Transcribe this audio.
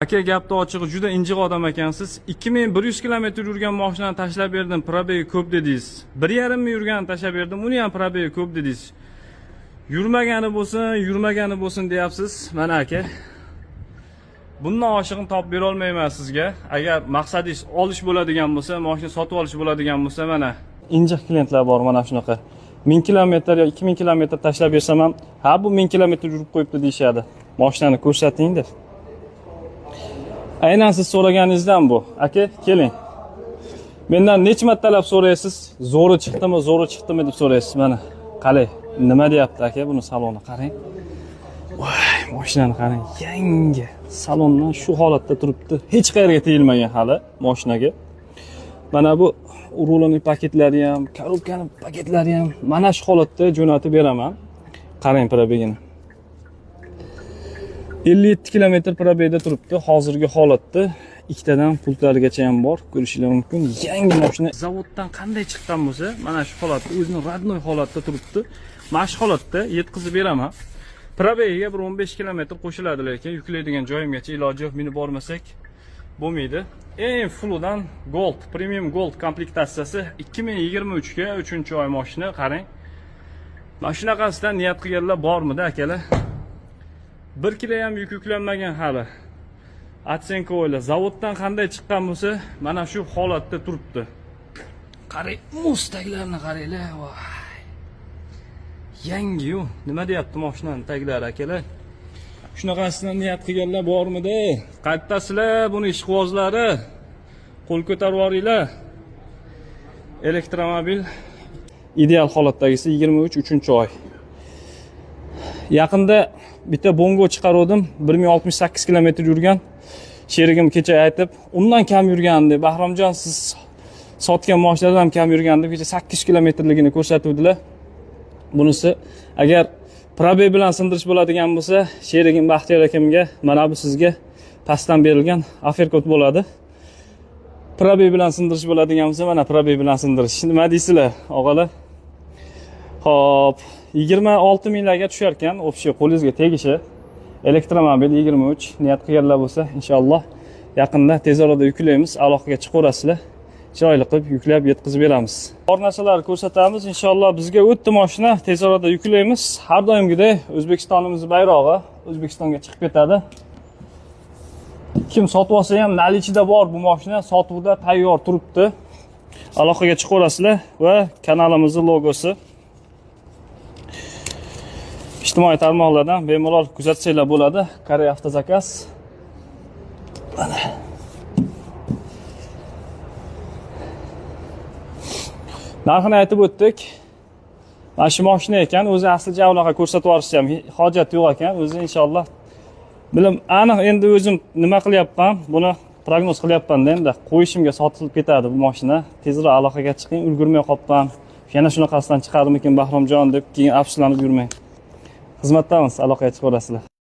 Aka, gapni ochig'i juda injiq odam ekansiz. 2100 kilometr yurgan mashinani tashlab berdim, probegi ko'p dedingiz. 1,5 ming yurganini tashlab berdim, uni ham probegi ko'p dedingiz. Yurmagani bo'lsin deyapsiz. Mana aka, bundan oshig'ini topib bera olmayman sizga. Agar maqsadingiz olish bo'ladigan bo'lsa, mashina sotib olish bo'ladigan bo'lsa, mana injiq klientlar bor mana shunaqa. 1000 kilometr yo 2000 kilometr tashlab bersam ham, ha bu 1000 kilometr yurib qo'yibdi deyshadi. Mashinani ko'rsating deb. Aynan siz so'raganingizdan bu. Aka, keling. Mendan necha martalab so'raysiz? Zo'ri chiqdimi deb so'raysiz. Mana qalay, nima deyapti aka, buni saloni qarang. Voy, mashinani qarang, yangi. Salondan shu holatda turibdi. Hech qayerga tegilmagan hali mashinaga. Mana bu rulning paketlari ham, korobkaning paketlari ham mana shu holatda jo'natib beraman. Qarang probegini. 57 kilometr probegda turibdi. Hozirgi holatda ikkitadan pultlarigacha ham bor. Ko'rishingiz mumkin. Yangi mashina zavoddan qanday chiqqan bo'lsa, mana shu holatda, o'zining radnoy holatda turibdi. Mana shu holatda yetkazib beraman. Probegiga bir 15 kilometr qo'shiladi, lekin yuklaydigan joyimgacha iloji yo'q, minib bormasak bo'lmaydi. Eng fullidan Gold, Premium Gold komplektatsiyasi 2023 ga 3-oy mashina. Qarang. Mana shunaqasidan niyat qilganlar bormidi akalar? 1 kilo ham yuk yuklanmagan hali. Atsenko o'yla zavoddan qanday chiqqan bo'lsa, mana shu holatda turibdi. Qarang, mustaqlarni qaranglar. Voy. Yangi-yu. Nima deyapti mashinaning taglari akalar? Shunaqasidan niyat qilganlar bormidi? Qayertasizlar buni ishqibozlari? Qo'l ko'tarib yuboringlar. Elektromobil ideal holatdagisi 23 3-oy. Yaqinda bitta Bongo chiqardim, 1068 kilometr yurgan. Sherigim kecha aytib, undan kam yurgan deb, Bahromjon siz sotgan mashinadan ham kam yurgan deb kecha 8 kilometrligini ko'rsatuvdilar. Bunisi agar probeg bilan sindirish bo'ladigan bo'lsa, sherigim Baxtiyor akamga mana bu sizga pastdan berilgan offerkod bo'ladi. Probeg bilan sindirish bo'ladigan bo'lsa, mana probeg bilan sindirish. Nima deysizlar, og'alar? Xo'p, 26 minglarga tushar ekan, общий qo'lingizga tegishi. Elektromobil 23 niyat qilganlar bo'lsa, inshaalloh yaqinda tez orada yuklaymiz, aloqaga chiqaverasizlar. Chiroyli qilib yuklab yetkazib beramiz. Bor narsalarni ko'rsatamiz. Inshaalloh bizga o'tdi mashina, tez orada yuklaymiz. Har doimgidek O'zbekistonimizning bayrog'i O'zbekistonga chiqib ketadi. Kim sotib olsa ham nalichida bor bu mashina, sotuvda tayyor turibdi. Aloqaga chiqaverasizlar va kanalimizning logosi. Ijtimoiy tarmoqlardan bemalol kuzatsanglar bo'ladi. Koreya avtozakaz. Mana. Narxini aytib o'tdik. Mana shu mashina ekan, o'zi aslicha unaqa ko'rsatib yuborishga ham hojat yo'q ekan. O'zi inshaalloh bilim aniq endi o'zim nima qilyapman, buni prognoz qilyapman-da endi. Qo'yishimga sotilib ketadi bu mashina. Tezroq aloqaga chiqing, ulgurmay qolibman. Yana shunaqasidan chiqarmikin Bahromjon deb keyin afsuslanib yurmang. Xizmatdamiz, aloqaga chiqaverasizlar.